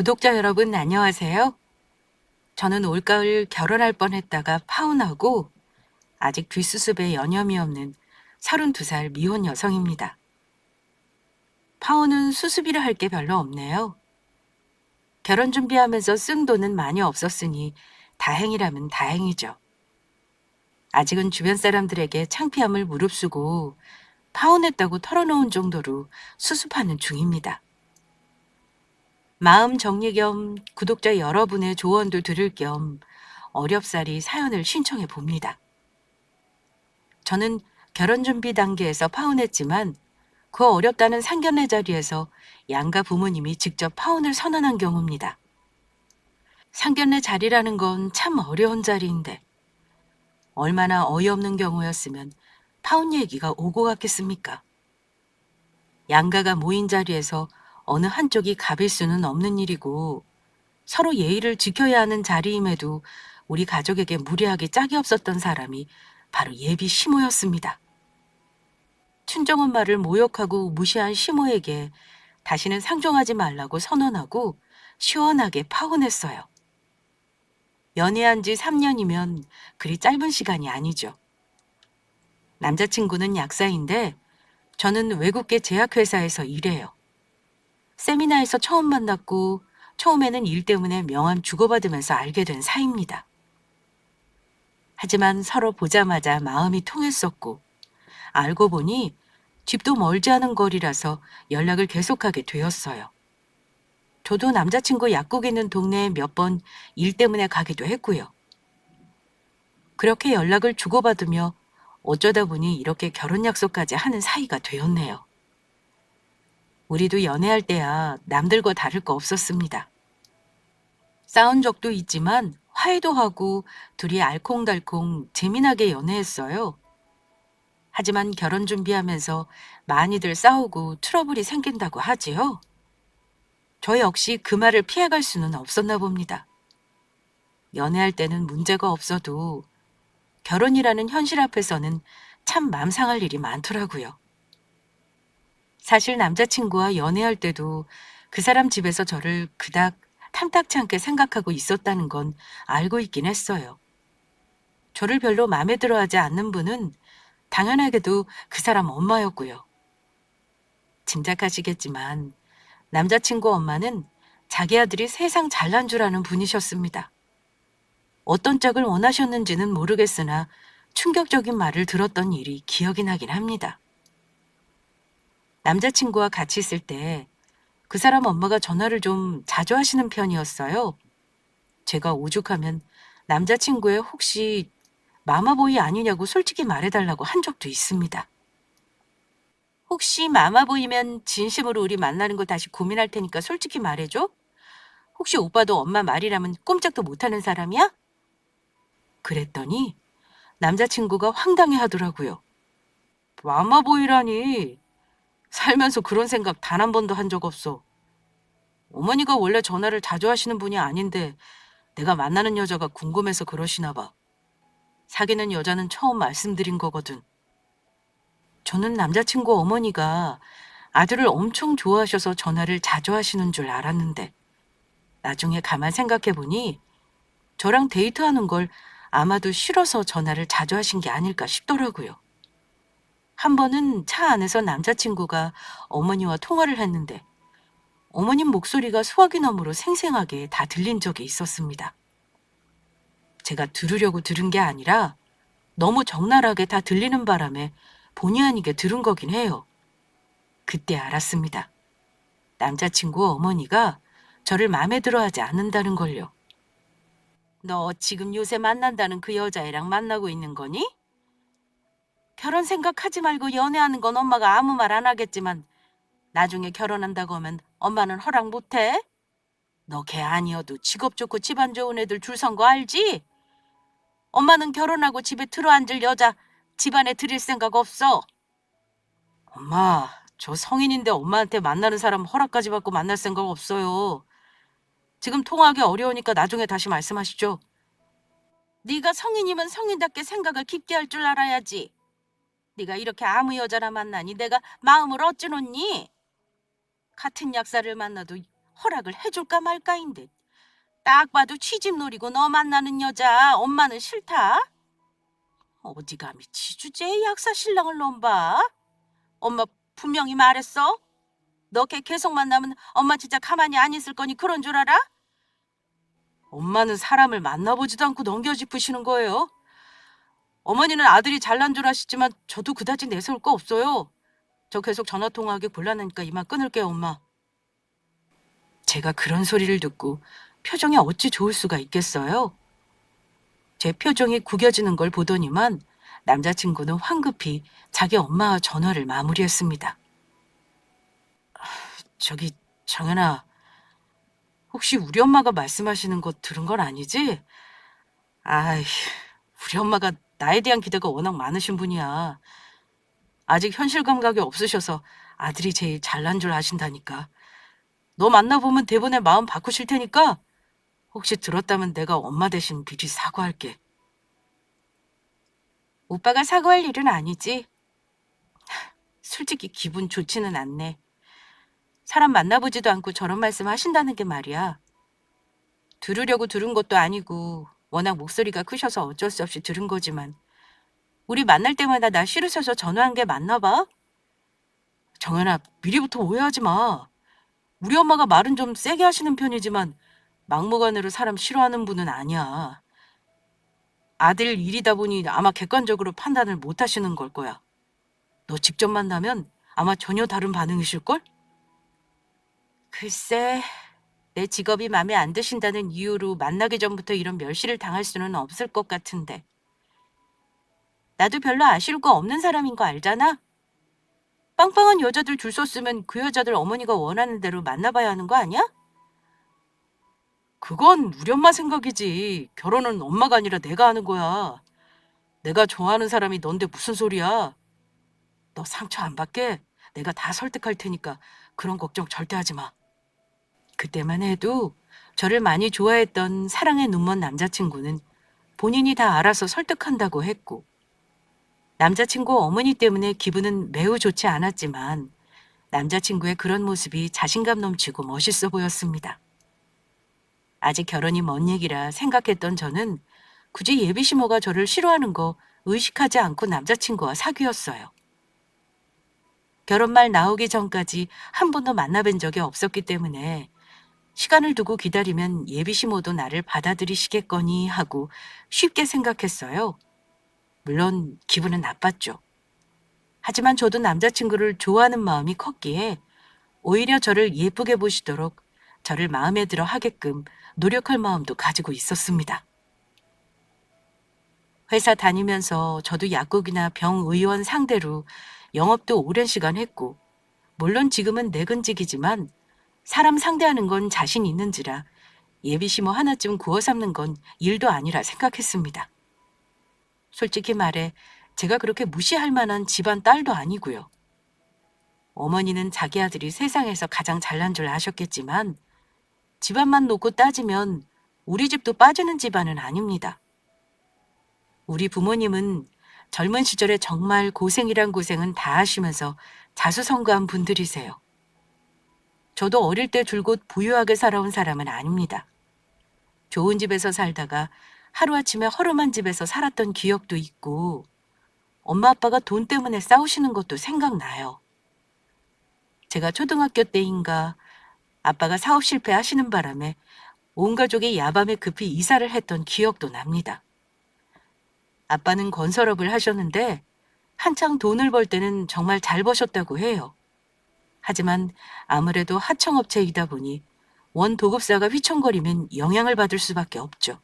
구독자 여러분 안녕하세요. 저는 올가을 결혼할 뻔했다가 파혼하고 아직 뒷수습에 여념이 없는 32살 미혼 여성입니다. 파혼은 수습이라 할 게 별로 없네요. 결혼 준비하면서 쓴 돈은 많이 없었으니 다행이라면 다행이죠. 아직은 주변 사람들에게 창피함을 무릅쓰고 파혼했다고 털어놓은 정도로 수습하는 중입니다. 마음 정리 겸 구독자 여러분의 조언도 들을 겸 어렵사리 사연을 신청해 봅니다. 저는 결혼 준비 단계에서 파혼했지만 그 어렵다는 상견례 자리에서 양가 부모님이 직접 파혼을 선언한 경우입니다. 상견례 자리라는 건 참 어려운 자리인데 얼마나 어이없는 경우였으면 파혼 얘기가 오고 갔겠습니까? 양가가 모인 자리에서 어느 한쪽이 갑일 수는 없는 일이고 서로 예의를 지켜야 하는 자리임에도 우리 가족에게 무례하게 짝이 없었던 사람이 바로 예비 시모였습니다. 친정엄마를 모욕하고 무시한 시모에게 다시는 상종하지 말라고 선언하고 시원하게 파혼했어요. 연애한 지 3년이면 그리 짧은 시간이 아니죠. 남자친구는 약사인데 저는 외국계 제약회사에서 일해요. 세미나에서 처음 만났고 처음에는 일 때문에 명함 주고받으면서 알게 된 사이입니다. 하지만 서로 보자마자 마음이 통했었고 알고 보니 집도 멀지 않은 거리라서 연락을 계속하게 되었어요. 저도 남자친구 약국 있는 동네에 몇 번 일 때문에 가기도 했고요. 그렇게 연락을 주고받으며 어쩌다 보니 이렇게 결혼 약속까지 하는 사이가 되었네요. 우리도 연애할 때야 남들과 다를 거 없었습니다. 싸운 적도 있지만 화해도 하고 둘이 알콩달콩 재미나게 연애했어요. 하지만 결혼 준비하면서 많이들 싸우고 트러블이 생긴다고 하지요. 저 역시 그 말을 피해갈 수는 없었나 봅니다. 연애할 때는 문제가 없어도 결혼이라는 현실 앞에서는 참 맘 상할 일이 많더라고요. 사실 남자친구와 연애할 때도 그 사람 집에서 저를 그닥 탐탁치 않게 생각하고 있었다는 건 알고 있긴 했어요. 저를 별로 마음에 들어 하지 않는 분은 당연하게도 그 사람 엄마였고요. 짐작하시겠지만 남자친구 엄마는 자기 아들이 세상 잘난 줄 아는 분이셨습니다. 어떤 짝을 원하셨는지는 모르겠으나 충격적인 말을 들었던 일이 기억이 나긴 합니다. 남자친구와 같이 있을 때 그 사람 엄마가 전화를 좀 자주 하시는 편이었어요. 제가 오죽하면 남자친구의 혹시 마마보이 아니냐고 솔직히 말해달라고 한 적도 있습니다. 혹시 마마보이면 진심으로 우리 만나는 거 다시 고민할 테니까 솔직히 말해줘? 혹시 오빠도 엄마 말이라면 꼼짝도 못하는 사람이야? 그랬더니 남자친구가 황당해 하더라고요. 마마보이라니. 살면서 그런 생각 단 한 번도 한 적 없어. 어머니가 원래 전화를 자주 하시는 분이 아닌데 내가 만나는 여자가 궁금해서 그러시나 봐. 사귀는 여자는 처음 말씀드린 거거든. 저는 남자친구 어머니가 아들을 엄청 좋아하셔서 전화를 자주 하시는 줄 알았는데 나중에 가만 생각해 보니 저랑 데이트하는 걸 아마도 싫어서 전화를 자주 하신 게 아닐까 싶더라고요. 한 번은 차 안에서 남자친구가 어머니와 통화를 했는데 어머님 목소리가 소화기 너머로 생생하게 다 들린 적이 있었습니다. 제가 들으려고 들은 게 아니라 너무 적나라하게 다 들리는 바람에 본의 아니게 들은 거긴 해요. 그때 알았습니다. 남자친구 어머니가 저를 마음에 들어하지 않는다는 걸요. 너 지금 요새 만난다는 그 여자애랑 만나고 있는 거니? 결혼 생각하지 말고 연애하는 건 엄마가 아무 말 안 하겠지만 나중에 결혼한다고 하면 엄마는 허락 못해? 너 걔 아니어도 직업 좋고 집안 좋은 애들 줄 선 거 알지? 엄마는 결혼하고 집에 들어앉을 여자 집안에 들일 생각 없어. 엄마, 저 성인인데 엄마한테 만나는 사람 허락까지 받고 만날 생각 없어요. 지금 통화하기 어려우니까 나중에 다시 말씀하시죠. 네가 성인이면 성인답게 생각을 깊게 할 줄 알아야지. 네가 이렇게 아무 여자나 만나니 내가 마음을 어찌 놓니? 같은 약사를 만나도 허락을 해줄까 말까인데 딱 봐도 취집 노리고 너 만나는 여자 엄마는 싫다? 어디 감히 지주제의 약사 신랑을 넘봐? 엄마 분명히 말했어. 너 걔 계속 만나면 엄마 진짜 가만히 안 있을 거니 그런 줄 알아? 엄마는 사람을 만나보지도 않고 넘겨짚으시는 거예요. 어머니는 아들이 잘난 줄 아시지만 저도 그다지 내세울 거 없어요. 저 계속 전화통화하기 곤란하니까 이만 끊을게요, 엄마. 제가 그런 소리를 듣고 표정이 어찌 좋을 수가 있겠어요? 제 표정이 구겨지는 걸 보더니만 남자친구는 황급히 자기 엄마와 전화를 마무리했습니다. 저기 정연아, 혹시 우리 엄마가 말씀하시는 거 들은 건 아니지? 아이, 우리 엄마가 나에 대한 기대가 워낙 많으신 분이야. 아직 현실 감각이 없으셔서 아들이 제일 잘난 줄 아신다니까. 너 만나보면 대본에 마음 바꾸실 테니까 혹시 들었다면 내가 엄마 대신 미리 사과할게. 오빠가 사과할 일은 아니지. 솔직히 기분 좋지는 않네. 사람 만나보지도 않고 저런 말씀 하신다는 게 말이야. 들으려고 들은 것도 아니고 워낙 목소리가 크셔서 어쩔 수 없이 들은 거지만 우리 만날 때마다 나 싫으셔서 전화한 게 맞나 봐? 정연아, 미리부터 오해하지 마. 우리 엄마가 말은 좀 세게 하시는 편이지만 막무가내로 사람 싫어하는 분은 아니야. 아들 일이다 보니 아마 객관적으로 판단을 못 하시는 걸 거야. 너 직접 만나면 아마 전혀 다른 반응이실걸? 글쎄, 내 직업이 마음에 안 드신다는 이유로 만나기 전부터 이런 멸시를 당할 수는 없을 것 같은데. 나도 별로 아쉬울 거 없는 사람인 거 알잖아? 빵빵한 여자들 줄 섰으면 그 여자들 어머니가 원하는 대로 만나봐야 하는 거 아니야? 그건 우리 엄마 생각이지. 결혼은 엄마가 아니라 내가 하는 거야. 내가 좋아하는 사람이 넌데 무슨 소리야. 너 상처 안 받게 내가 다 설득할 테니까 그런 걱정 절대 하지 마. 그때만 해도 저를 많이 좋아했던 사랑의 눈먼 남자친구는 본인이 다 알아서 설득한다고 했고 남자친구 어머니 때문에 기분은 매우 좋지 않았지만 남자친구의 그런 모습이 자신감 넘치고 멋있어 보였습니다. 아직 결혼이 먼 얘기라 생각했던 저는 굳이 예비시모가 저를 싫어하는 거 의식하지 않고 남자친구와 사귀었어요. 결혼 말 나오기 전까지 한 번도 만나뵌 적이 없었기 때문에 시간을 두고 기다리면 예비시모도 나를 받아들이시겠거니 하고 쉽게 생각했어요. 물론 기분은 나빴죠. 하지만 저도 남자친구를 좋아하는 마음이 컸기에 오히려 저를 예쁘게 보시도록 저를 마음에 들어 하게끔 노력할 마음도 가지고 있었습니다. 회사 다니면서 저도 약국이나 병의원 상대로 영업도 오랜 시간 했고 물론 지금은 내근직이지만 사람 상대하는 건 자신 있는지라 예비시모 하나쯤 구워 삶는 건 일도 아니라 생각했습니다. 솔직히 말해 제가 그렇게 무시할 만한 집안 딸도 아니고요. 어머니는 자기 아들이 세상에서 가장 잘난 줄 아셨겠지만 집안만 놓고 따지면 우리 집도 빠지는 집안은 아닙니다. 우리 부모님은 젊은 시절에 정말 고생이란 고생은 다 하시면서 자수성가한 분들이세요. 저도 어릴 때 줄곧 부유하게 살아온 사람은 아닙니다. 좋은 집에서 살다가 하루아침에 허름한 집에서 살았던 기억도 있고 엄마 아빠가 돈 때문에 싸우시는 것도 생각나요. 제가 초등학교 때인가 아빠가 사업 실패하시는 바람에 온 가족이 야밤에 급히 이사를 했던 기억도 납니다. 아빠는 건설업을 하셨는데 한창 돈을 벌 때는 정말 잘 버셨다고 해요. 하지만 아무래도 하청업체이다 보니 원도급사가 휘청거리면 영향을 받을 수밖에 없죠.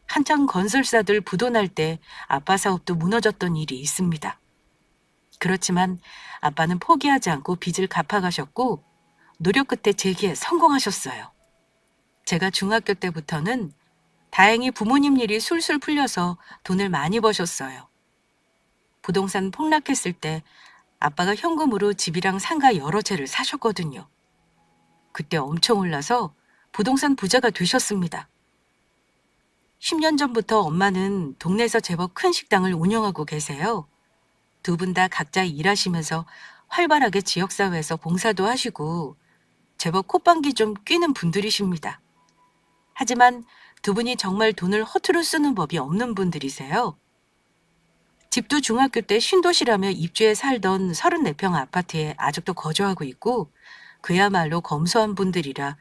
한창 건설사들 부도 날 때 아빠 사업도 무너졌던 일이 있습니다. 그렇지만 아빠는 포기하지 않고 빚을 갚아가셨고 노력 끝에 재기에 성공하셨어요. 제가 중학교 때부터는 다행히 부모님 일이 술술 풀려서 돈을 많이 버셨어요. 부동산 폭락했을 때 아빠가 현금으로 집이랑 상가 여러 채를 사셨거든요. 그때 엄청 올라서 부동산 부자가 되셨습니다. 10년 전부터 엄마는 동네에서 제법 큰 식당을 운영하고 계세요. 두 분 다 각자 일하시면서 활발하게 지역사회에서 봉사도 하시고 제법 콧방귀 좀 뀌는 분들이십니다. 하지만 두 분이 정말 돈을 허투루 쓰는 법이 없는 분들이세요. 집도 중학교 때 신도시라며 입주해 살던 34평 아파트에 아직도 거주하고 있고 그야말로 검소한 분들이라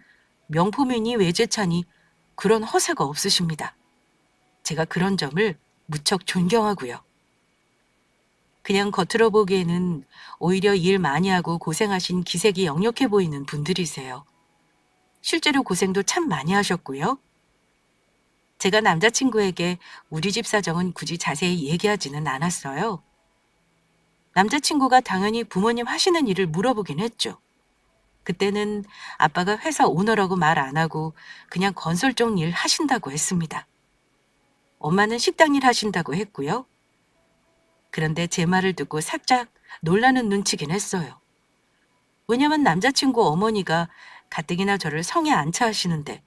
명품이니 외제차니 그런 허세가 없으십니다. 제가 그런 점을 무척 존경하고요. 그냥 겉으로 보기에는 오히려 일 많이 하고 고생하신 기색이 역력해 보이는 분들이세요. 실제로 고생도 참 많이 하셨고요. 제가 남자친구에게 우리 집 사정은 굳이 자세히 얘기하지는 않았어요. 남자친구가 당연히 부모님 하시는 일을 물어보긴 했죠. 그때는 아빠가 회사 오너라고 말 안 하고 그냥 건설 쪽 일 하신다고 했습니다. 엄마는 식당 일 하신다고 했고요. 그런데 제 말을 듣고 살짝 놀라는 눈치긴 했어요. 왜냐면 남자친구 어머니가 가뜩이나 저를 성에 안 차 하시는데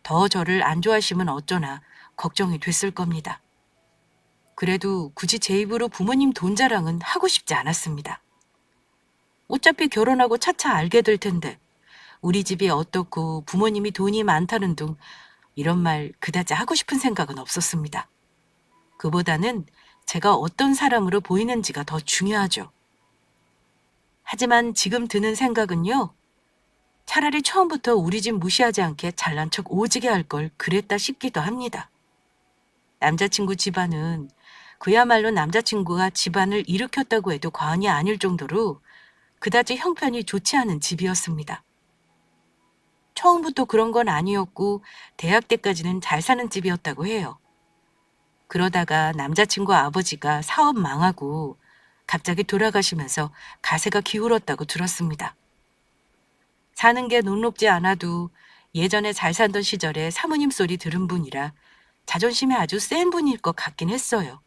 더 저를 안 좋아하시면 어쩌나 걱정이 됐을 겁니다. 그래도 굳이 제 입으로 부모님 돈 자랑은 하고 싶지 않았습니다. 어차피 결혼하고 차차 알게 될 텐데 우리 집이 어떻고 부모님이 돈이 많다는 둥 이런 말 그다지 하고 싶은 생각은 없었습니다. 그보다는 제가 어떤 사람으로 보이는지가 더 중요하죠. 하지만 지금 드는 생각은요. 차라리 처음부터 우리 집 무시하지 않게 잘난 척 오지게 할 걸 그랬다 싶기도 합니다. 남자친구 집안은 그야말로 남자친구가 집안을 일으켰다고 해도 과언이 아닐 정도로 그다지 형편이 좋지 않은 집이었습니다. 처음부터 그런 건 아니었고 대학 때까지는 잘 사는 집이었다고 해요. 그러다가 남자친구 아버지가 사업 망하고 갑자기 돌아가시면서 가세가 기울었다고 들었습니다. 사는 게 녹록지 않아도 예전에 잘 살던 시절에 사모님 소리 들은 분이라 자존심이 아주 센 분일 것 같긴 했어요.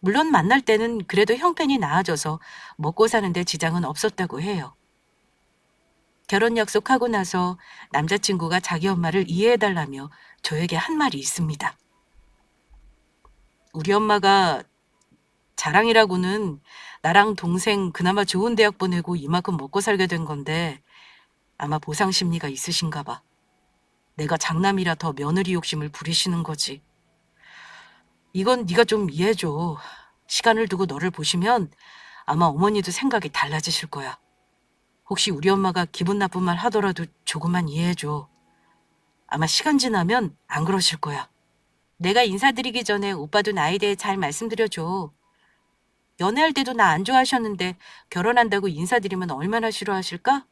물론 만날 때는 그래도 형편이 나아져서 먹고 사는데 지장은 없었다고 해요. 결혼 약속하고 나서 남자친구가 자기 엄마를 이해해달라며 저에게 한 말이 있습니다. 우리 엄마가 자랑이라고는 나랑 동생 그나마 좋은 대학 보내고 이만큼 먹고 살게 된 건데 아마 보상 심리가 있으신가 봐. 내가 장남이라 더 며느리 욕심을 부리시는 거지. 이건 네가 좀 이해해줘. 시간을 두고 너를 보시면 아마 어머니도 생각이 달라지실 거야. 혹시 우리 엄마가 기분 나쁜 말 하더라도 조금만 이해해줘. 아마 시간 지나면 안 그러실 거야. 내가 인사드리기 전에 오빠도 나에 대해 잘 말씀드려줘. 연애할 때도 나 안 좋아하셨는데 결혼한다고 인사드리면 얼마나 싫어하실까?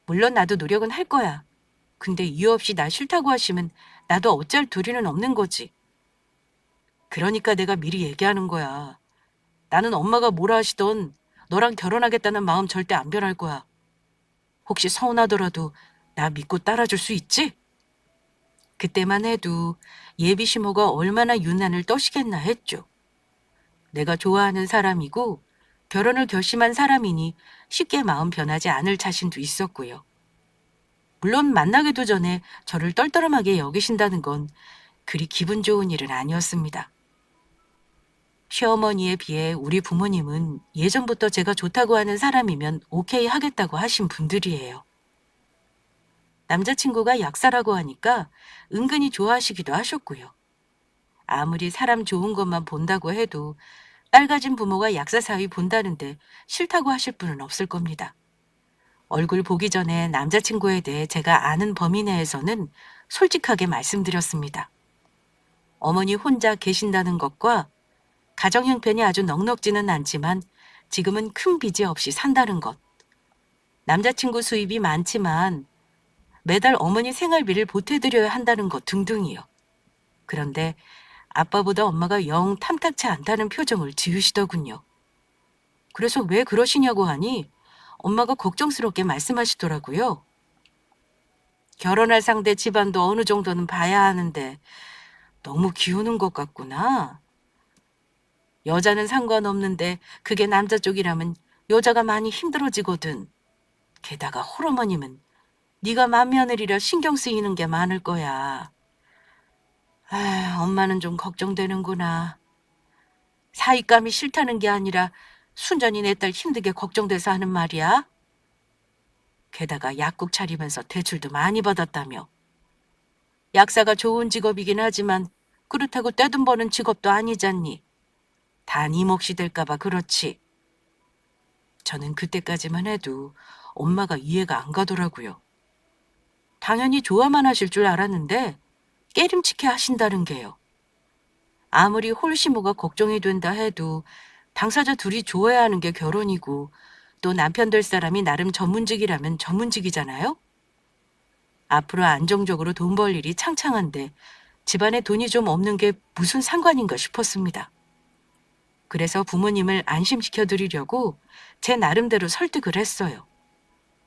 물론 나도 노력은 할 거야. 근데 이유 없이 나 싫다고 하시면 나도 어쩔 도리는 없는 거지. 그러니까 내가 미리 얘기하는 거야. 나는 엄마가 뭐라 하시던 너랑 결혼하겠다는 마음 절대 안 변할 거야. 혹시 서운하더라도 나 믿고 따라줄 수 있지? 그때만 해도 예비 시모가 얼마나 유난을 떠시겠나 했죠. 내가 좋아하는 사람이고 결혼을 결심한 사람이니 쉽게 마음 변하지 않을 자신도 있었고요. 물론 만나기도 전에 저를 떨떠름하게 여기신다는 건 그리 기분 좋은 일은 아니었습니다. 시어머니에 비해 우리 부모님은 예전부터 제가 좋다고 하는 사람이면 오케이 하겠다고 하신 분들이에요. 남자친구가 약사라고 하니까 은근히 좋아하시기도 하셨고요. 아무리 사람 좋은 것만 본다고 해도 딸 가진 부모가 약사 사위 본다는데 싫다고 하실 분은 없을 겁니다. 얼굴 보기 전에 남자친구에 대해 제가 아는 범위 내에서는 솔직하게 말씀드렸습니다. 어머니 혼자 계신다는 것과 가정 형편이 아주 넉넉지는 않지만 지금은 큰 빚이 없이 산다는 것. 남자친구 수입이 많지만 매달 어머니 생활비를 보태드려야 한다는 것 등등이요. 그런데 아빠보다 엄마가 영 탐탁치 않다는 표정을 지으시더군요. 그래서 왜 그러시냐고 하니 엄마가 걱정스럽게 말씀하시더라고요. 결혼할 상대 집안도 어느 정도는 봐야 하는데 너무 기우는 것 같구나. 여자는 상관없는데 그게 남자 쪽이라면 여자가 많이 힘들어지거든. 게다가 홀어머님은 네가 맏며느리라 신경 쓰이는 게 많을 거야. 아, 엄마는 좀 걱정되는구나. 사윗감이 싫다는 게 아니라 순전히 내 딸 힘들게 걱정돼서 하는 말이야. 게다가 약국 차리면서 대출도 많이 받았다며. 약사가 좋은 직업이긴 하지만 그렇다고 떼돈 버는 직업도 아니잖니. 다 네 몫이 될까 봐 그렇지. 저는 그때까지만 해도 엄마가 이해가 안 가더라고요. 당연히 좋아만 하실 줄 알았는데 깨림칙해 하신다는 게요. 아무리 홀시모가 걱정이 된다 해도 당사자 둘이 좋아야 하는 게 결혼이고 또 남편 될 사람이 나름 전문직이라면 전문직이잖아요? 앞으로 안정적으로 돈 벌 일이 창창한데 집안에 돈이 좀 없는 게 무슨 상관인가 싶었습니다. 그래서 부모님을 안심시켜 드리려고 제 나름대로 설득을 했어요.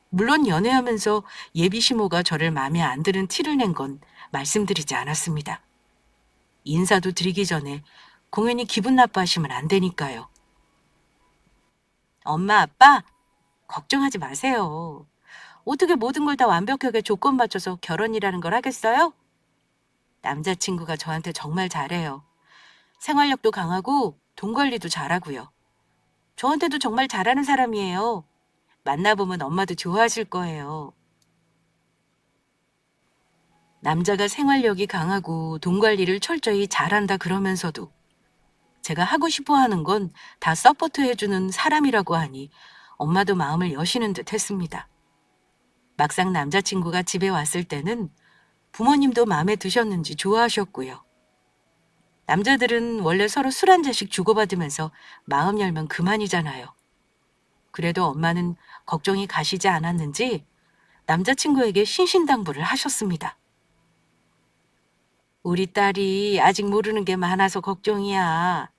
물론 연애하면서 예비 시모가 저를 마음에 안 드는 티를 낸 건 말씀드리지 않았습니다. 인사도 드리기 전에 공연히 기분 나빠하시면 안 되니까요. 엄마, 아빠, 걱정하지 마세요. 어떻게 모든 걸 다 완벽하게 조건 맞춰서 결혼이라는 걸 하겠어요? 남자친구가 저한테 정말 잘해요. 생활력도 강하고 돈 관리도 잘하고요. 저한테도 정말 잘하는 사람이에요. 만나보면 엄마도 좋아하실 거예요. 남자가 생활력이 강하고 돈 관리를 철저히 잘한다 그러면서도 제가 하고 싶어 하는 건 다 서포트 해주는 사람이라고 하니 엄마도 마음을 여시는 듯 했습니다. 막상 남자친구가 집에 왔을 때는 부모님도 마음에 드셨는지 좋아하셨고요. 남자들은 원래 서로 술 한 잔씩 주고받으면서 마음 열면 그만이잖아요. 그래도 엄마는 걱정이 가시지 않았는지 남자친구에게 신신당부를 하셨습니다. 우리 딸이 아직 모르는 게 많아서 걱정이야.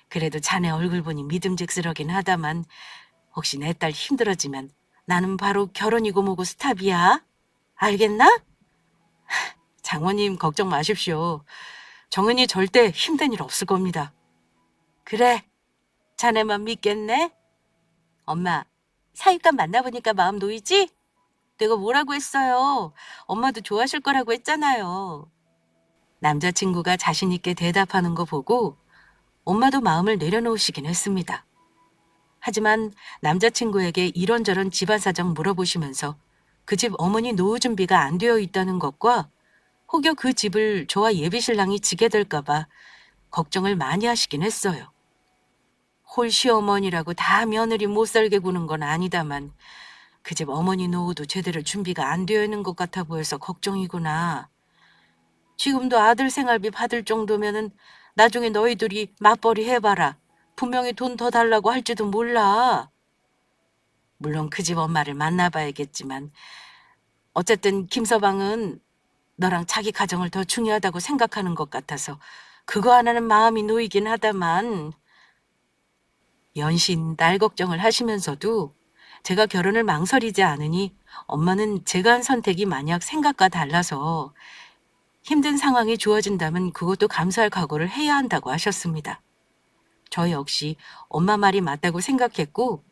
그래도 자네 얼굴 보니 믿음직스러긴 하다만 혹시 내 딸 힘들어지면 나는 바로 결혼이고 뭐고 스탑이야. 알겠나? 장모님 걱정 마십시오. 정은이 절대 힘든 일 없을 겁니다. 그래, 자네만 믿겠네? 엄마, 사윗감 만나보니까 마음 놓이지? 내가 뭐라고 했어요? 엄마도 좋아하실 거라고 했잖아요. 남자친구가 자신 있게 대답하는 거 보고 엄마도 마음을 내려놓으시긴 했습니다. 하지만 남자친구에게 이런저런 집안 사정 물어보시면서 그 집 어머니 노후 준비가 안 되어 있다는 것과 혹여 그 집을 저와 예비신랑이 지게 될까 봐 걱정을 많이 하시긴 했어요. 홀시어머니라고 다 며느리 못 살게 구는 건 아니다만 그 집 어머니 노후도 제대로 준비가 안 되어 있는 것 같아 보여서 걱정이구나. 지금도 아들 생활비 받을 정도면은 나중에 너희들이 맞벌이 해봐라. 분명히 돈 더 달라고 할지도 몰라. 물론 그 집 엄마를 만나봐야겠지만 어쨌든 김서방은 너랑 자기 가정을 더 중요하다고 생각하는 것 같아서 그거 하나는 마음이 놓이긴 하다만 연신 딸 걱정을 하시면서도 제가 결혼을 망설이지 않으니 엄마는 제가 한 선택이 만약 생각과 달라서 힘든 상황이 주어진다면 그것도 감수할 각오를 해야 한다고 하셨습니다. 저 역시 엄마 말이 맞다고 생각했고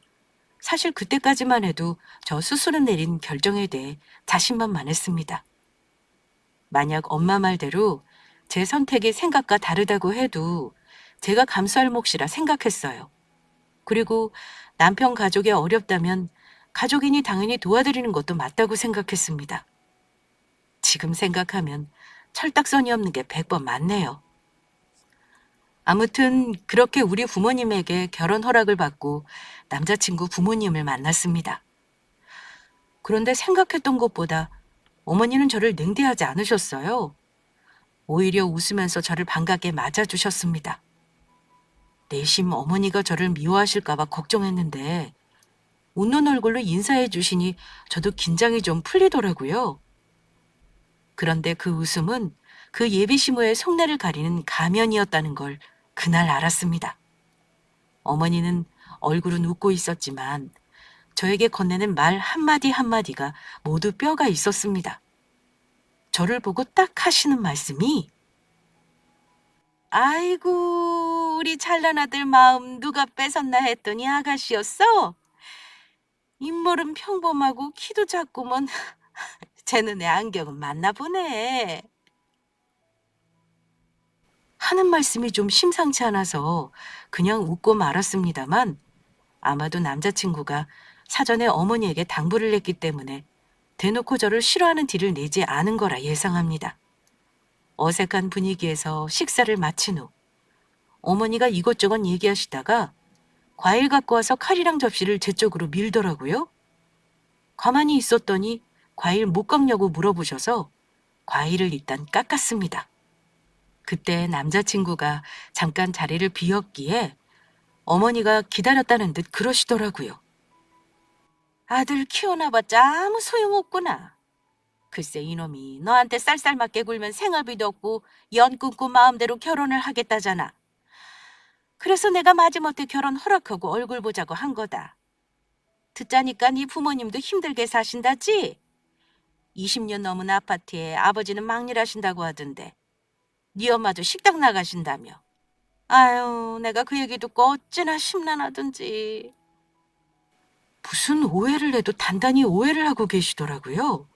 사실 그때까지만 해도 저 스스로 내린 결정에 대해 자신만만했습니다. 만약 엄마 말대로 제 선택이 생각과 다르다고 해도 제가 감수할 몫이라 생각했어요. 그리고 남편 가족이 어렵다면 가족인이 당연히 도와드리는 것도 맞다고 생각했습니다. 지금 생각하면 철딱선이 없는 게 100번 맞네요. 아무튼 그렇게 우리 부모님에게 결혼 허락을 받고 남자친구 부모님을 만났습니다. 그런데 생각했던 것보다 어머니는 저를 냉대하지 않으셨어요. 오히려 웃으면서 저를 반갑게 맞아주셨습니다. 내심 어머니가 저를 미워하실까 봐 걱정했는데 웃는 얼굴로 인사해 주시니 저도 긴장이 좀 풀리더라고요. 그런데 그 웃음은 그 예비 시모의 속내를 가리는 가면이었다는 걸 그날 알았습니다. 어머니는 얼굴은 웃고 있었지만 저에게 건네는 말 한마디 한마디가 모두 뼈가 있었습니다. 저를 보고 딱 하시는 말씀이 아이고 우리 찬란 아들 마음 누가 뺏었나 했더니 아가씨였어? 인물은 평범하고 키도 작구먼 제 눈에 안경은 맞나 보네. 하는 말씀이 좀 심상치 않아서 그냥 웃고 말았습니다만 아마도 남자친구가 사전에 어머니에게 당부를 냈기 때문에 대놓고 저를 싫어하는 티를 내지 않은 거라 예상합니다. 어색한 분위기에서 식사를 마친 후 어머니가 이것저것 얘기하시다가 과일 갖고 와서 칼이랑 접시를 제 쪽으로 밀더라고요. 가만히 있었더니 과일 못 깎냐고 물어보셔서 과일을 일단 깎았습니다. 그때 남자친구가 잠깐 자리를 비웠기에 어머니가 기다렸다는 듯 그러시더라고요. 아들 키워놔봤자 아무 소용없구나. 글쎄 이놈이 너한테 쌀쌀맞게 굴면 생활비도 없고 연 끊고 마음대로 결혼을 하겠다잖아. 그래서 내가 마지못해 결혼 허락하고 얼굴 보자고 한 거다. 듣자니까 네 부모님도 힘들게 사신다지? 20년 넘은 아파트에 아버지는 막일하신다고 하던데 네 엄마도 식당 나가신다며. 아유, 내가 그 얘기 듣고 어찌나 심란하던지. 무슨 오해를 해도 단단히 오해를 하고 계시더라고요.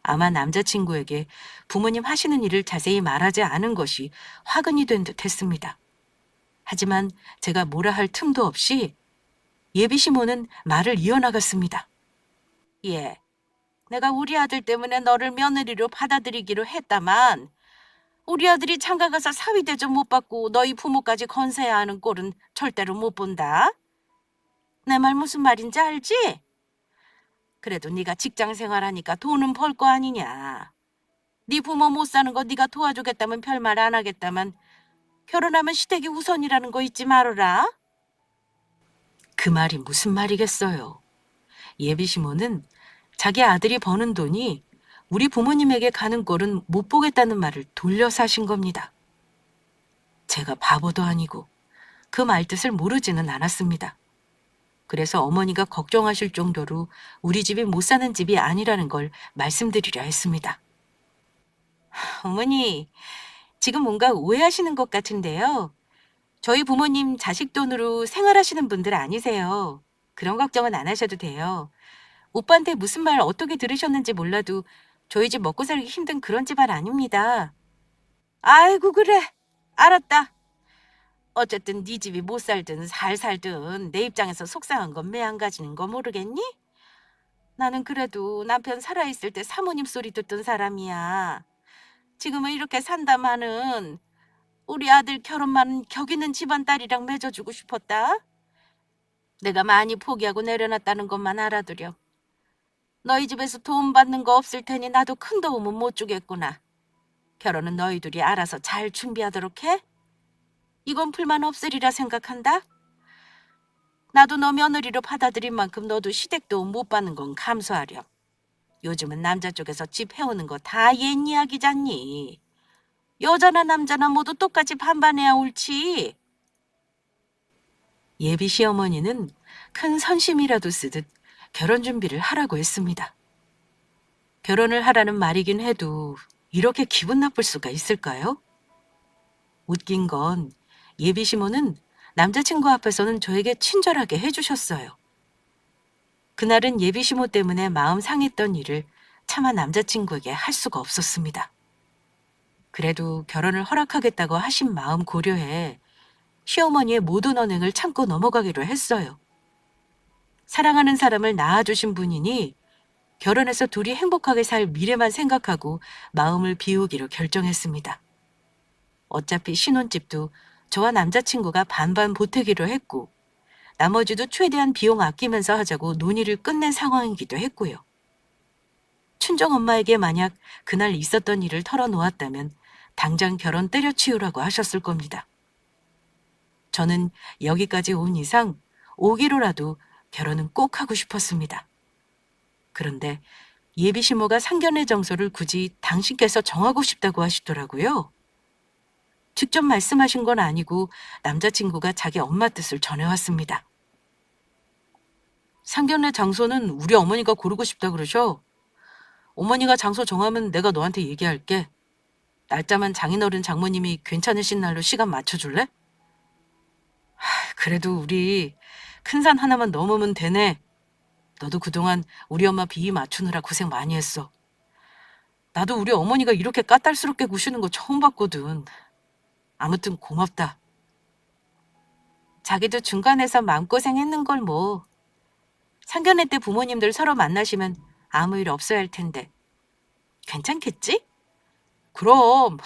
아마 남자친구에게 부모님 하시는 일을 자세히 말하지 않은 것이 화근이 된 듯 했습니다. 하지만 제가 뭐라 할 틈도 없이 예비 시모는 말을 이어나갔습니다. 예, 내가 우리 아들 때문에 너를 며느리로 받아들이기로 했다만 우리 아들이 장가 가서 사위 대접 못 받고 너희 부모까지 건사해야 하는 꼴은 절대로 못 본다. 내 말 무슨 말인지 알지? 그래도 네가 직장 생활하니까 돈은 벌 거 아니냐. 네 부모 못 사는 거 네가 도와주겠다면 별말 안 하겠다만 결혼하면 시댁이 우선이라는 거 잊지 말아라. 그 말이 무슨 말이겠어요. 예비 시모는 자기 아들이 버는 돈이 우리 부모님에게 가는 꼴은 못 보겠다는 말을 돌려서 하신 겁니다. 제가 바보도 아니고 그 말뜻을 모르지는 않았습니다. 그래서 어머니가 걱정하실 정도로 우리 집이 못 사는 집이 아니라는 걸 말씀드리려 했습니다. 어머니, 지금 뭔가 오해하시는 것 같은데요. 저희 부모님 자식 돈으로 생활하시는 분들 아니세요. 그런 걱정은 안 하셔도 돼요. 오빠한테 무슨 말 어떻게 들으셨는지 몰라도 저희 집 먹고 살기 힘든 그런 집안 아닙니다. 아이고 그래. 알았다. 어쨌든 네 집이 못 살든 잘 살든 내 입장에서 속상한 건 매 안 가지는 거 모르겠니? 나는 그래도 남편 살아있을 때 사모님 소리 듣던 사람이야. 지금은 이렇게 산다마는 우리 아들 결혼만 격 있는 집안 딸이랑 맺어주고 싶었다. 내가 많이 포기하고 내려놨다는 것만 알아두렴. 너희 집에서 도움 받는 거 없을 테니 나도 큰 도움은 못 주겠구나. 결혼은 너희들이 알아서 잘 준비하도록 해. 이건 불만 없으리라 생각한다. 나도 너 며느리로 받아들인 만큼 너도 시댁 도움 못 받는 건 감수하렴. 요즘은 남자 쪽에서 집 해오는 거 다 옛 이야기잖니. 여자나 남자나 모두 똑같이 반반해야 옳지. 예비 시어머니는 큰 선심이라도 쓰듯 결혼 준비를 하라고 했습니다. 결혼을 하라는 말이긴 해도 이렇게 기분 나쁠 수가 있을까요? 웃긴 건 예비 시모는 남자친구 앞에서는 저에게 친절하게 해주셨어요. 그날은 예비 시모 때문에 마음 상했던 일을 차마 남자친구에게 할 수가 없었습니다. 그래도 결혼을 허락하겠다고 하신 마음 고려해 시어머니의 모든 언행을 참고 넘어가기로 했어요. 사랑하는 사람을 낳아주신 분이니 결혼해서 둘이 행복하게 살 미래만 생각하고 마음을 비우기로 결정했습니다. 어차피 신혼집도 저와 남자친구가 반반 보태기로 했고 나머지도 최대한 비용 아끼면서 하자고 논의를 끝낸 상황이기도 했고요. 친정 엄마에게 만약 그날 있었던 일을 털어놓았다면 당장 결혼 때려치우라고 하셨을 겁니다. 저는 여기까지 온 이상 오기로라도 결혼은 꼭 하고 싶었습니다. 그런데 예비 시모가 상견례 장소를 굳이 당신께서 정하고 싶다고 하시더라고요. 직접 말씀하신 건 아니고 남자친구가 자기 엄마 뜻을 전해왔습니다. 상견례 장소는 우리 어머니가 고르고 싶다 그러셔. 어머니가 장소 정하면 내가 너한테 얘기할게. 날짜만 장인어른 장모님이 괜찮으신 날로 시간 맞춰줄래? 그래도 우리 큰 산 하나만 넘으면 되네. 너도 그동안 우리 엄마 비위 맞추느라 고생 많이 했어. 나도 우리 어머니가 이렇게 까탈스럽게 구시는 거 처음 봤거든. 아무튼 고맙다. 자기도 중간에서 마음고생했는 걸 뭐. 상견례 때 부모님들 서로 만나시면 아무 일 없어야 할 텐데. 괜찮겠지? 그럼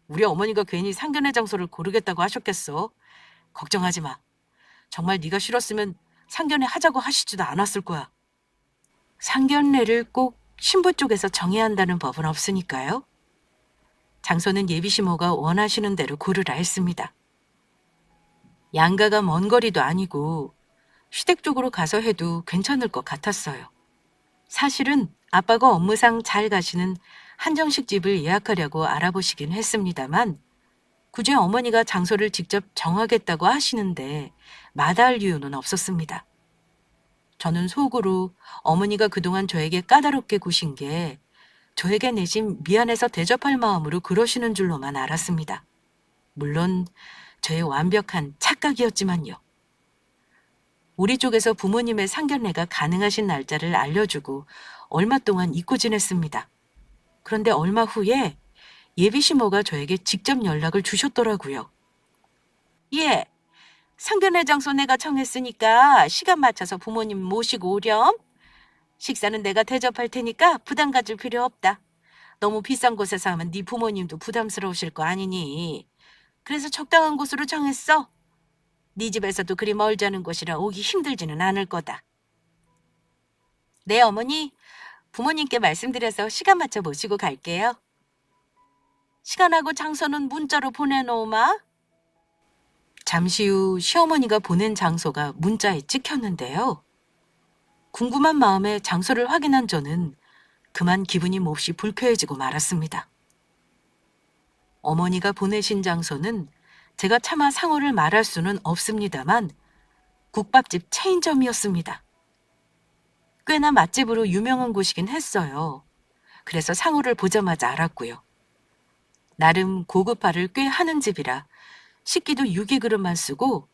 우리 어머니가 괜히 상견례 장소를 고르겠다고 하셨겠어. 걱정하지 마. 정말 네가 싫었으면 상견례 하자고 하시지도 않았을 거야. 상견례를 꼭 신부 쪽에서 정해야 한다는 법은 없으니까요. 장소는 예비시모가 원하시는 대로 고르라 했습니다. 양가가 먼 거리도 아니고 시댁 쪽으로 가서 해도 괜찮을 것 같았어요. 사실은 아빠가 업무상 잘 가시는 한정식 집을 예약하려고 알아보시긴 했습니다만 굳이 어머니가 장소를 직접 정하겠다고 하시는데 마다할 이유는 없었습니다. 저는 속으로 어머니가 그동안 저에게 까다롭게 구신 게 저에게 내심 미안해서 대접할 마음으로 그러시는 줄로만 알았습니다. 물론 저의 완벽한 착각이었지만요. 우리 쪽에서 부모님의 상견례가 가능하신 날짜를 알려주고 얼마 동안 잊고 지냈습니다. 그런데 얼마 후에 예비시모가 저에게 직접 연락을 주셨더라고요. 예, 상견례 장소 내가 정했으니까 시간 맞춰서 부모님 모시고 오렴. 식사는 내가 대접할 테니까 부담 가질 필요 없다. 너무 비싼 곳에서 하면 네 부모님도 부담스러우실 거 아니니. 그래서 적당한 곳으로 정했어. 네 집에서도 그리 멀지 않은 곳이라 오기 힘들지는 않을 거다. 네, 어머니. 부모님께 말씀드려서 시간 맞춰 모시고 갈게요. 시간하고 장소는 문자로 보내놓으마. 잠시 후 시어머니가 보낸 장소가 문자에 찍혔는데요. 궁금한 마음에 장소를 확인한 저는 그만 기분이 몹시 불쾌해지고 말았습니다. 어머니가 보내신 장소는 제가 차마 상호를 말할 수는 없습니다만 국밥집 체인점이었습니다. 꽤나 맛집으로 유명한 곳이긴 했어요. 그래서 상호를 보자마자 알았고요. 나름 고급화를 꽤 하는 집이라 식기도 유기그릇만 쓰고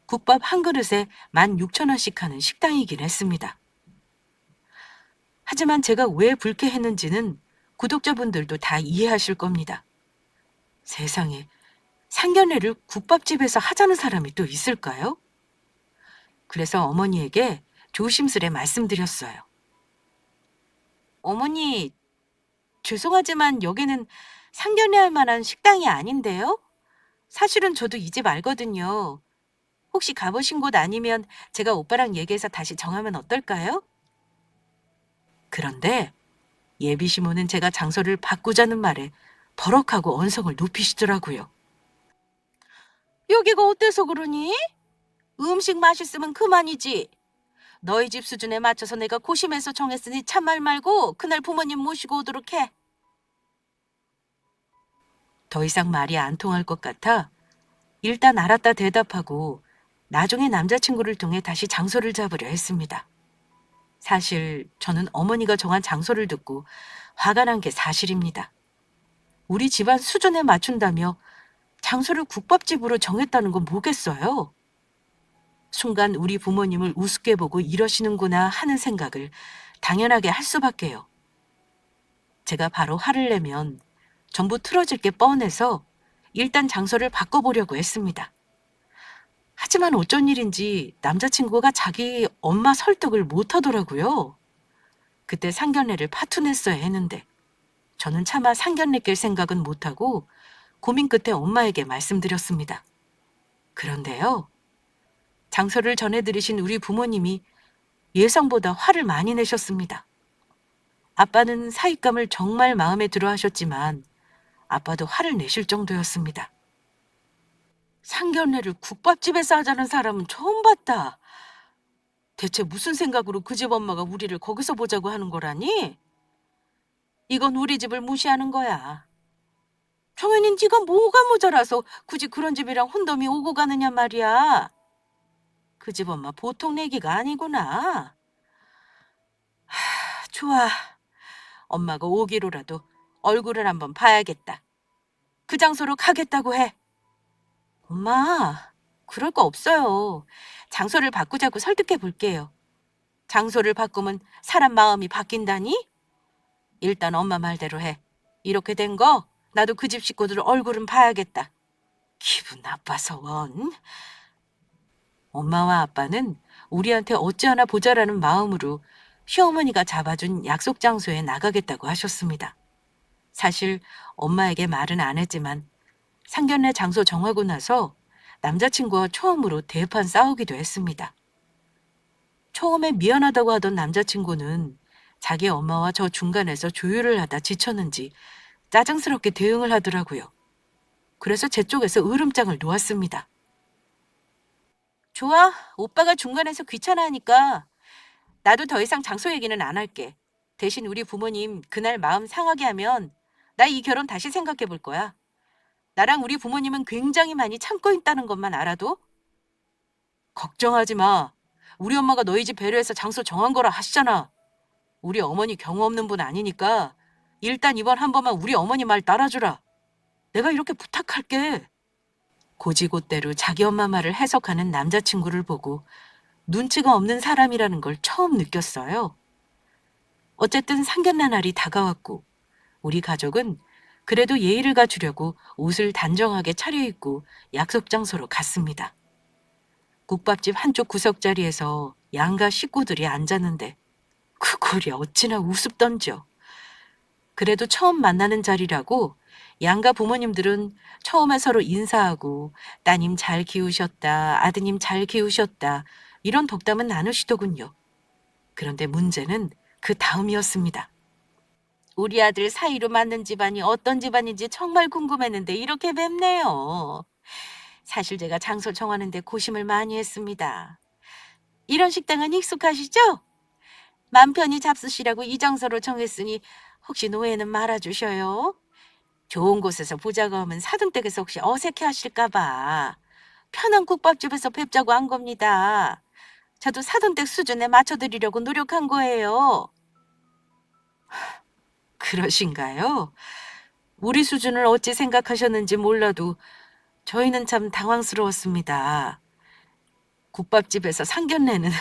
국밥 한 그릇에 16,000원씩 하는 식당이긴 했습니다. 하지만 제가 왜 불쾌했는지는 구독자분들도 다 이해하실 겁니다. 세상에 상견례를 국밥집에서 하자는 사람이 또 있을까요? 그래서 어머니에게 조심스레 말씀드렸어요. 어머니, 죄송하지만 여기는 상견례할 만한 식당이 아닌데요? 사실은 저도 이 집 알거든요. 혹시 가보신 곳 아니면 제가 오빠랑 얘기해서 다시 정하면 어떨까요? 그런데 예비시모는 제가 장소를 바꾸자는 말에 버럭하고 언성을 높이시더라고요. 여기가 어때서 그러니? 음식 맛있으면 그만이지. 너희 집 수준에 맞춰서 내가 고심해서 정했으니 참말 말고 그날 부모님 모시고 오도록 해. 더 이상 말이 안 통할 것 같아 일단 알았다 대답하고 나중에 남자친구를 통해 다시 장소를 잡으려 했습니다. 사실 저는 어머니가 정한 장소를 듣고 화가 난 게 사실입니다. 우리 집안 수준에 맞춘다며 장소를 국밥집으로 정했다는 건 뭐겠어요? 순간 우리 부모님을 우습게 보고 이러시는구나 하는 생각을 당연하게 할 수밖에요. 제가 바로 화를 내면 전부 틀어질 게 뻔해서 일단 장소를 바꿔보려고 했습니다. 하지만 어쩐 일인지 남자친구가 자기 엄마 설득을 못하더라고요. 그때 상견례를 파투냈어야 했는데 저는 차마 상견례 낄 생각은 못하고 고민 끝에 엄마에게 말씀드렸습니다. 그런데요. 장소를 전해드리신 우리 부모님이 예상보다 화를 많이 내셨습니다. 아빠는 사윗감을 정말 마음에 들어 하셨지만 아빠도 화를 내실 정도였습니다. 상견례를 국밥집에서 하자는 사람은 처음 봤다. 대체 무슨 생각으로 그 집 엄마가 우리를 거기서 보자고 하는 거라니? 이건 우리 집을 무시하는 거야. 정현이 네가 뭐가 모자라서 굳이 그런 집이랑 혼dom이 오고 가느냐 말이야. 그 집 엄마 보통 내기가 아니구나. 좋아. 엄마가 오기로라도 얼굴을 한번 봐야겠다. 그 장소로 가겠다고 해. 엄마, 그럴 거 없어요. 장소를 바꾸자고 설득해 볼게요. 장소를 바꾸면 사람 마음이 바뀐다니? 일단 엄마 말대로 해. 이렇게 된 거 나도 그 집 식구들 얼굴은 봐야겠다. 기분 나빠서 원. 엄마와 아빠는 우리한테 어찌하나 보자라는 마음으로 시어머니가 잡아준 약속 장소에 나가겠다고 하셨습니다. 사실 엄마에게 말은 안 했지만 상견례 장소 정하고 나서 남자친구와 처음으로 대판 싸우기도 했습니다. 처음에 미안하다고 하던 남자친구는 자기 엄마와 저 중간에서 조율을 하다 지쳤는지 짜증스럽게 대응을 하더라고요. 그래서 제 쪽에서 으름장을 놓았습니다. 좋아, 오빠가 중간에서 귀찮아하니까 나도 더 이상 장소 얘기는 안 할게. 대신 우리 부모님 그날 마음 상하게 하면 나 이 결혼 다시 생각해 볼 거야. 나랑 우리 부모님은 굉장히 많이 참고 있다는 것만 알아도. 걱정하지 마. 우리 엄마가 너희 집 배려해서 장소 정한 거라 하시잖아. 우리 어머니 경우 없는 분 아니니까 일단 이번 한 번만 우리 어머니 말 따라주라. 내가 이렇게 부탁할게. 고지고대로 자기 엄마 말을 해석하는 남자친구를 보고 눈치가 없는 사람이라는 걸 처음 느꼈어요. 어쨌든 상견례 날이 다가왔고 우리 가족은 그래도 예의를 갖추려고 옷을 단정하게 차려입고 약속 장소로 갔습니다. 국밥집 한쪽 구석자리에서 양가 식구들이 앉았는데 그 꼴이 어찌나 우습던지요. 그래도 처음 만나는 자리라고 양가 부모님들은 처음에 서로 인사하고 따님 잘 키우셨다, 아드님 잘 키우셨다 이런 덕담은 나누시더군요. 그런데 문제는 그 다음이었습니다. 우리 아들 사이로 맞는 집안이 어떤 집안인지 정말 궁금했는데 이렇게 뵙네요. 사실 제가 장소 정하는데 고심을 많이 했습니다. 이런 식당은 익숙하시죠? 맘 편히 잡수시라고 이 장소로 정했으니 혹시 노예는 말아주셔요. 좋은 곳에서 보자고 하면 사돈댁에서 혹시 어색해 하실까 봐. 편한 국밥집에서 뵙자고 한 겁니다. 저도 사돈댁 수준에 맞춰드리려고 노력한 거예요. 그러신가요? 우리 수준을 어찌 생각하셨는지 몰라도 저희는 참 당황스러웠습니다. 국밥집에서 상견례는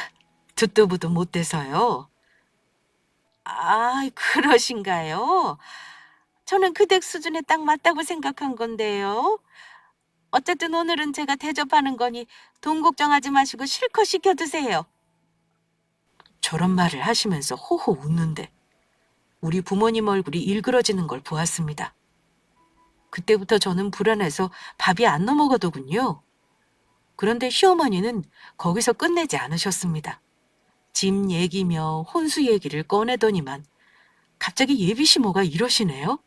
듣도 보도 못 돼서요. 아, 그러신가요? 저는 그 댁 수준에 딱 맞다고 생각한 건데요. 어쨌든 오늘은 제가 대접하는 거니 돈 걱정하지 마시고 실컷 시켜 드세요. 저런 말을 하시면서 호호 웃는데 우리 부모님 얼굴이 일그러지는 걸 보았습니다. 그때부터 저는 불안해서 밥이 안 넘어가더군요. 그런데 시어머니는 거기서 끝내지 않으셨습니다. 집 얘기며 혼수 얘기를 꺼내더니만 갑자기 예비 시모가 이러시네요.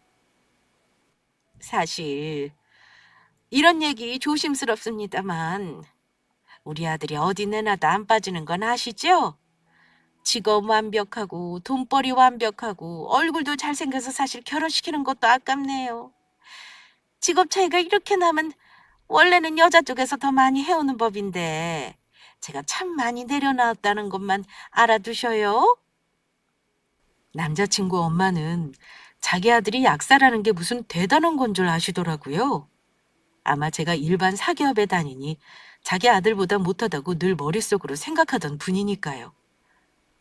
사실 이런 얘기 조심스럽습니다만 우리 아들이 어디 내놔도 안 빠지는 건 아시죠? 직업 완벽하고 돈벌이 완벽하고 얼굴도 잘생겨서 사실 결혼시키는 것도 아깝네요. 직업 차이가 이렇게 나면 원래는 여자 쪽에서 더 많이 해오는 법인데 제가 참 많이 내려놨다는 것만 알아두셔요. 남자친구 엄마는 자기 아들이 약사라는 게 무슨 대단한 건 줄 아시더라고요. 아마 제가 일반 사기업에 다니니 자기 아들보다 못하다고 늘 머릿속으로 생각하던 분이니까요.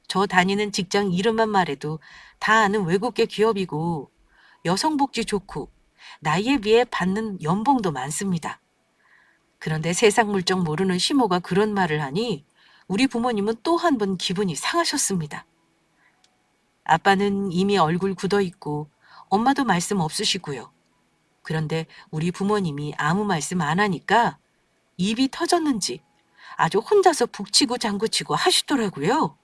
저 다니는 직장 이름만 말해도 다 아는 외국계 기업이고 여성복지 좋고 나이에 비해 받는 연봉도 많습니다. 그런데 세상 물정 모르는 시모가 그런 말을 하니 우리 부모님은 또 한 번 기분이 상하셨습니다. 아빠는 이미 얼굴 굳어 있고 엄마도 말씀 없으시고요. 그런데 우리 부모님이 아무 말씀 안 하니까 입이 터졌는지 아주 혼자서 북치고 장구치고 하시더라고요.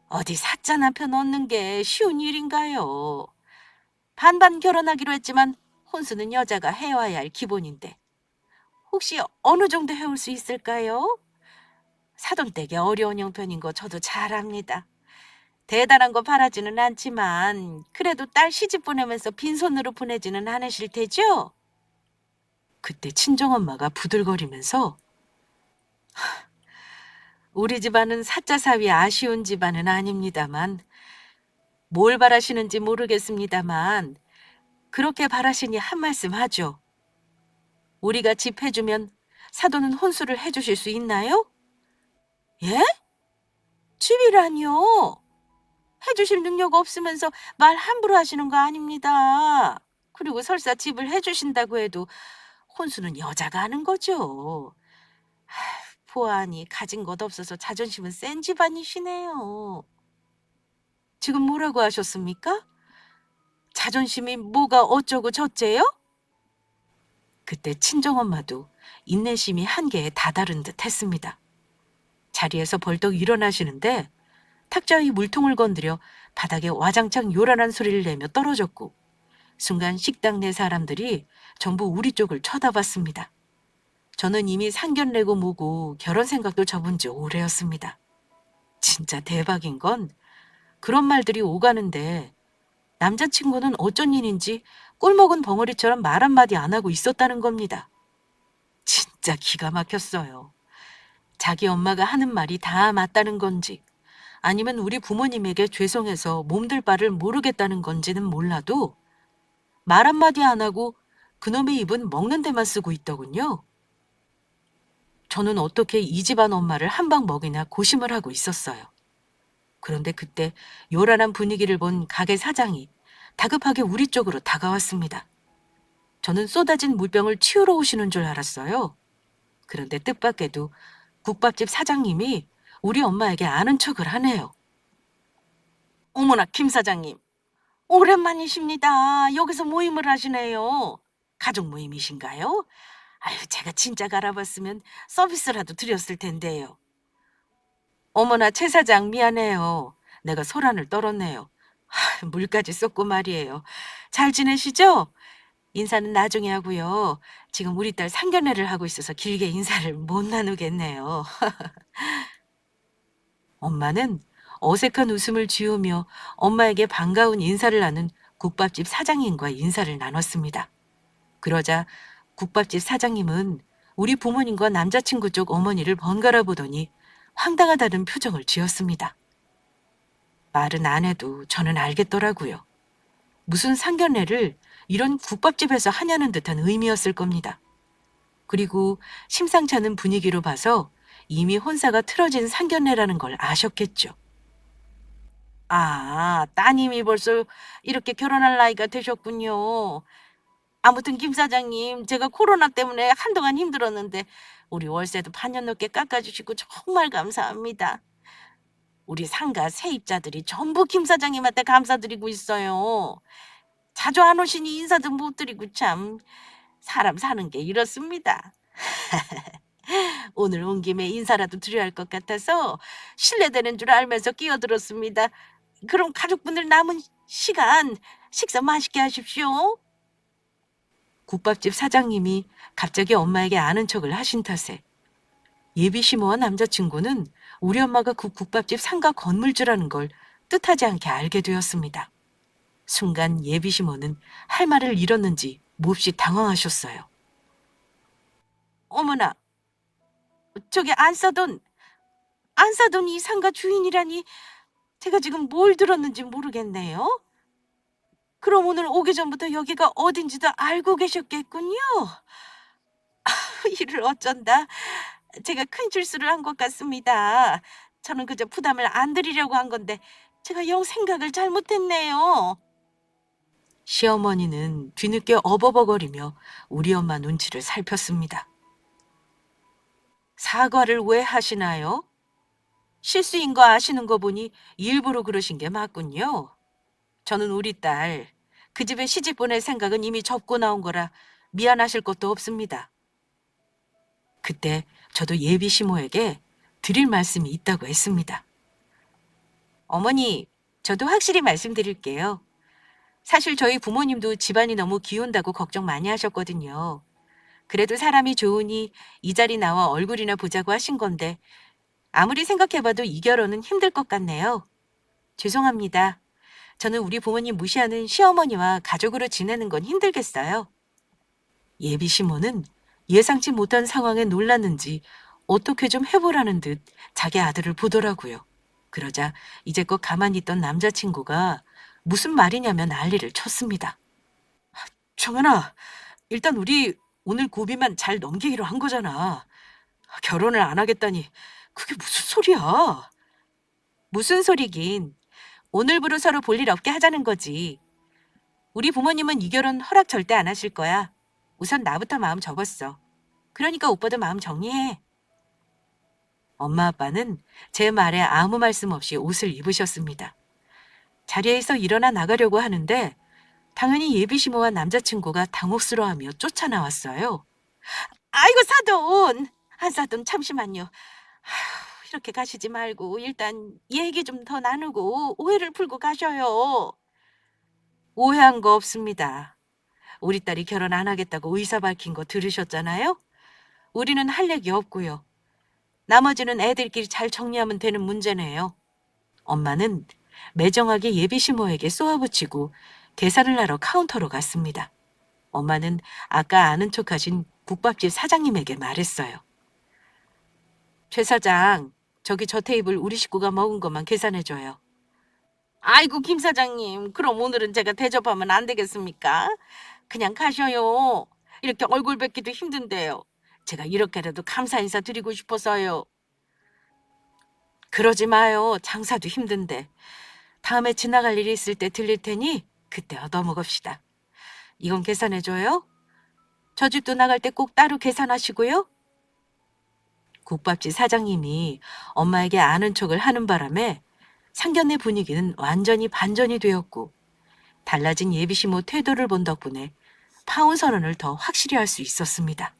어디 사자 남편 얻는 게 쉬운 일인가요? 반반 결혼하기로 했지만 혼수는 여자가 해와야 할 기본인데 혹시 어느 정도 해올 수 있을까요? 사돈댁에 어려운 형편인 거 저도 잘 압니다. 대단한 거 바라지는 않지만 그래도 딸 시집 보내면서 빈손으로 보내지는 않으실 테죠? 그때 친정엄마가 부들거리면서 우리 집안은 사자 사위 아쉬운 집안은 아닙니다만 뭘 바라시는지 모르겠습니다만 그렇게 바라시니 한 말씀 하죠. 우리가 집 해주면 사돈은 혼수를 해주실 수 있나요? 예? 집이라니요? 해주실 능력 없으면서 말 함부로 하시는 거 아닙니다. 그리고 설사 집을 해주신다고 해도 혼수는 여자가 하는 거죠. 보아하니 가진 것 없어서 자존심은 센 집안이시네요. 지금 뭐라고 하셨습니까? 자존심이 뭐가 어쩌고 저쩌요? 그때 친정엄마도 인내심이 한계에 다다른 듯 했습니다. 자리에서 벌떡 일어나시는데 탁자 위 물통을 건드려 바닥에 와장창 요란한 소리를 내며 떨어졌고, 순간 식당 내 사람들이 전부 우리 쪽을 쳐다봤습니다. 저는 이미 상견례고 뭐고 결혼 생각도 접은 지 오래였습니다. 진짜 대박인 건 그런 말들이 오가는데 남자친구는 어쩐 일인지 꿀먹은 벙어리처럼 말 한마디 안 하고 있었다는 겁니다. 진짜 기가 막혔어요. 자기 엄마가 하는 말이 다 맞다는 건지, 아니면 우리 부모님에게 죄송해서 몸둘 바를 모르겠다는 건지는 몰라도 말 한마디 안 하고 그놈의 입은 먹는 데만 쓰고 있더군요. 저는 어떻게 이 집안 엄마를 한 방 먹이나 고심을 하고 있었어요. 그런데 그때 요란한 분위기를 본 가게 사장이 다급하게 우리 쪽으로 다가왔습니다. 저는 쏟아진 물병을 치우러 오시는 줄 알았어요. 그런데 뜻밖에도 국밥집 사장님이 우리 엄마에게 아는 척을 하네요. 어머나, 김 사장님. 오랜만이십니다. 여기서 모임을 하시네요. 가족 모임이신가요? 아유, 제가 진작 알아봤으면 서비스라도 드렸을 텐데요. 어머나, 최 사장 미안해요. 내가 소란을 떨었네요. 물까지 쏟고 말이에요. 잘 지내시죠? 인사는 나중에 하고요. 지금 우리 딸 상견례를 하고 있어서 길게 인사를 못 나누겠네요. 엄마는 어색한 웃음을 지으며 엄마에게 반가운 인사를 나눈 국밥집 사장님과 인사를 나눴습니다. 그러자 국밥집 사장님은 우리 부모님과 남자친구 쪽 어머니를 번갈아 보더니 황당하다는 표정을 지었습니다. 말은 안 해도 저는 알겠더라고요. 무슨 상견례를 이런 국밥집에서 하냐는 듯한 의미였을 겁니다. 그리고 심상치 않은 분위기로 봐서 이미 혼사가 틀어진 상견례라는 걸 아셨겠죠. 아, 따님이 벌써 이렇게 결혼할 나이가 되셨군요. 아무튼 김 사장님, 제가 코로나 때문에 한동안 힘들었는데 우리 월세도 반년 넘게 깎아주시고 정말 감사합니다. 우리 상가 세입자들이 전부 김 사장님한테 감사드리고 있어요. 자주 안 오시니 인사도 못 드리고 참. 사람 사는 게 이렇습니다. 오늘 온 김에 인사라도 드려야 할 것 같아서 실례되는 줄 알면서 끼어들었습니다. 그럼 가족분들 남은 시간 식사 맛있게 하십시오. 국밥집 사장님이 갑자기 엄마에게 아는 척을 하신 탓에 예비 시모와 남자친구는 우리 엄마가 그 국밥집 상가 건물주라는 걸 뜻하지 않게 알게 되었습니다. 순간 예비 시모는 할 말을 잃었는지 몹시 당황하셨어요. 어머나, 저기 안 사돈 이 상가 주인이라니 제가 지금 뭘 들었는지 모르겠네요. 그럼 오늘 오기 전부터 여기가 어딘지도 알고 계셨겠군요. 이를 어쩐다. 제가 큰 실수를 한 것 같습니다. 저는 그저 부담을 안 드리려고 한 건데 제가 영 생각을 잘못했네요. 시어머니는 뒤늦게 어버버거리며 우리 엄마 눈치를 살폈습니다. 사과를 왜 하시나요? 실수인 거 아시는 거 보니 일부러 그러신 게 맞군요. 저는 우리 딸, 그 집에 시집 보낼 생각은 이미 접고 나온 거라 미안하실 것도 없습니다. 그때 저도 예비 시모에게 드릴 말씀이 있다고 했습니다. 어머니, 저도 확실히 말씀드릴게요. 사실 저희 부모님도 집안이 너무 기운다고 걱정 많이 하셨거든요. 그래도 사람이 좋으니 이 자리 나와 얼굴이나 보자고 하신 건데 아무리 생각해봐도 이 결혼은 힘들 것 같네요. 죄송합니다. 저는 우리 부모님 무시하는 시어머니와 가족으로 지내는 건 힘들겠어요. 예비 시모는 예상치 못한 상황에 놀랐는지 어떻게 좀 해보라는 듯 자기 아들을 보더라고요. 그러자 이제껏 가만히 있던 남자친구가 무슨 말이냐며 난리를 쳤습니다. 정연아, 일단 우리 오늘 고비만 잘 넘기기로 한 거잖아. 결혼을 안 하겠다니 그게 무슨 소리야? 무슨 소리긴. 오늘부로 서로 볼 일 없게 하자는 거지. 우리 부모님은 이 결혼 허락 절대 안 하실 거야. 우선 나부터 마음 접었어. 그러니까 오빠도 마음 정리해. 엄마 아빠는 제 말에 아무 말씀 없이 옷을 입으셨습니다. 자리에서 일어나 나가려고 하는데 당연히 예비시모와 남자친구가 당혹스러워하며 쫓아나왔어요. 아이고 사돈! 한사돈 잠시만요. 아휴, 이렇게 가시지 말고 일단 얘기 좀 더 나누고 오해를 풀고 가셔요. 오해한 거 없습니다. 우리 딸이 결혼 안 하겠다고 의사 밝힌 거 들으셨잖아요? 우리는 할 얘기 없고요. 나머지는 애들끼리 잘 정리하면 되는 문제네요. 엄마는 매정하게 예비시모에게 쏘아붙이고 계산을 하러 카운터로 갔습니다. 엄마는 아까 아는 척하신 국밥집 사장님에게 말했어요. 최 사장, 저기 저 테이블 우리 식구가 먹은 것만 계산해줘요. 아이고 김 사장님, 그럼 오늘은 제가 대접하면 안 되겠습니까? 그냥 가셔요. 이렇게 얼굴 뵙기도 힘든데요. 제가 이렇게라도 감사 인사 드리고 싶어서요. 그러지 마요. 장사도 힘든데. 다음에 지나갈 일이 있을 때 들릴 테니 그때 얻어먹읍시다. 이건 계산해줘요? 저 집도 나갈 때 꼭 따로 계산하시고요. 국밥집 사장님이 엄마에게 아는 척을 하는 바람에 상견례 분위기는 완전히 반전이 되었고 달라진 예비시모 태도를 본 덕분에 파혼 선언을 더 확실히 할 수 있었습니다.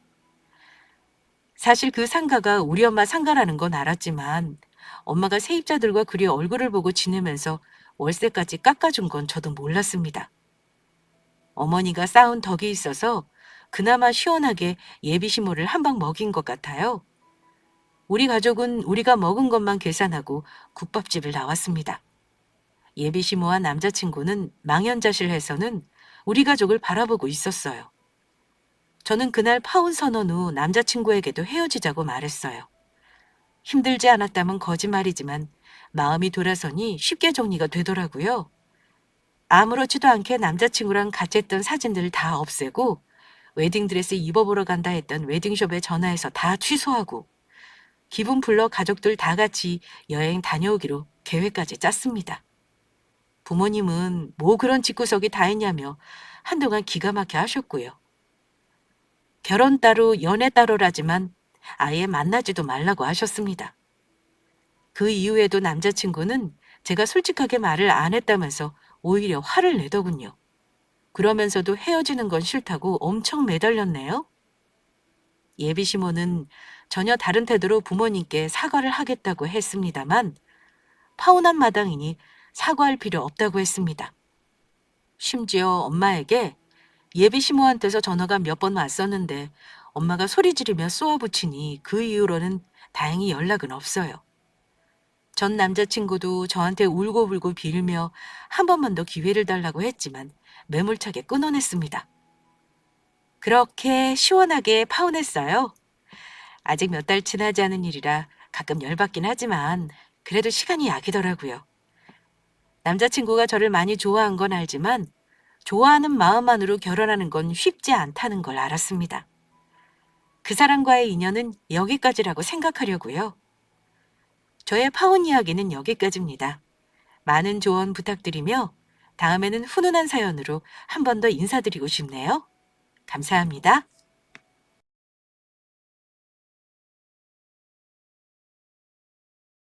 사실 그 상가가 우리 엄마 상가라는 건 알았지만 엄마가 세입자들과 그리 얼굴을 보고 지내면서 월세까지 깎아준 건 저도 몰랐습니다. 어머니가 쌓은 덕이 있어서 그나마 시원하게 예비시모를 한 방 먹인 것 같아요. 우리 가족은 우리가 먹은 것만 계산하고 국밥집을 나왔습니다. 예비시모와 남자친구는 망연자실해서는 우리 가족을 바라보고 있었어요. 저는 그날 파혼 선언 후 남자친구에게도 헤어지자고 말했어요. 힘들지 않았다면 거짓말이지만 마음이 돌아서니 쉽게 정리가 되더라고요. 아무렇지도 않게 남자친구랑 같이 했던 사진들을 다 없애고 웨딩드레스 입어보러 간다 했던 웨딩숍에 전화해서 다 취소하고 기분 풀러 가족들 다 같이 여행 다녀오기로 계획까지 짰습니다. 부모님은 뭐 그런 집구석이 다 있냐며 한동안 기가 막혀 하셨고요. 결혼 따로 연애 따로라지만 아예 만나지도 말라고 하셨습니다. 그 이후에도 남자친구는 제가 솔직하게 말을 안 했다면서 오히려 화를 내더군요. 그러면서도 헤어지는 건 싫다고 엄청 매달렸네요. 예비시모는 전혀 다른 태도로 부모님께 사과를 하겠다고 했습니다만 파혼한 마당이니 사과할 필요 없다고 했습니다. 심지어 엄마에게 예비시모한테서 전화가 몇 번 왔었는데 엄마가 소리 지르며 쏘아붙이니 그 이후로는 다행히 연락은 없어요. 전 남자친구도 저한테 울고불고 빌며 한 번만 더 기회를 달라고 했지만 매몰차게 끊어냈습니다. 그렇게 시원하게 파혼했어요. 아직 몇 달 지나지 않은 일이라 가끔 열받긴 하지만 그래도 시간이 약이더라고요. 남자친구가 저를 많이 좋아한 건 알지만 좋아하는 마음만으로 결혼하는 건 쉽지 않다는 걸 알았습니다. 그 사람과의 인연은 여기까지라고 생각하려고요. 저의 파혼 이야기는 여기까지입니다. 많은 조언 부탁드리며 다음에는 훈훈한 사연으로 한 번 더 인사드리고 싶네요. 감사합니다.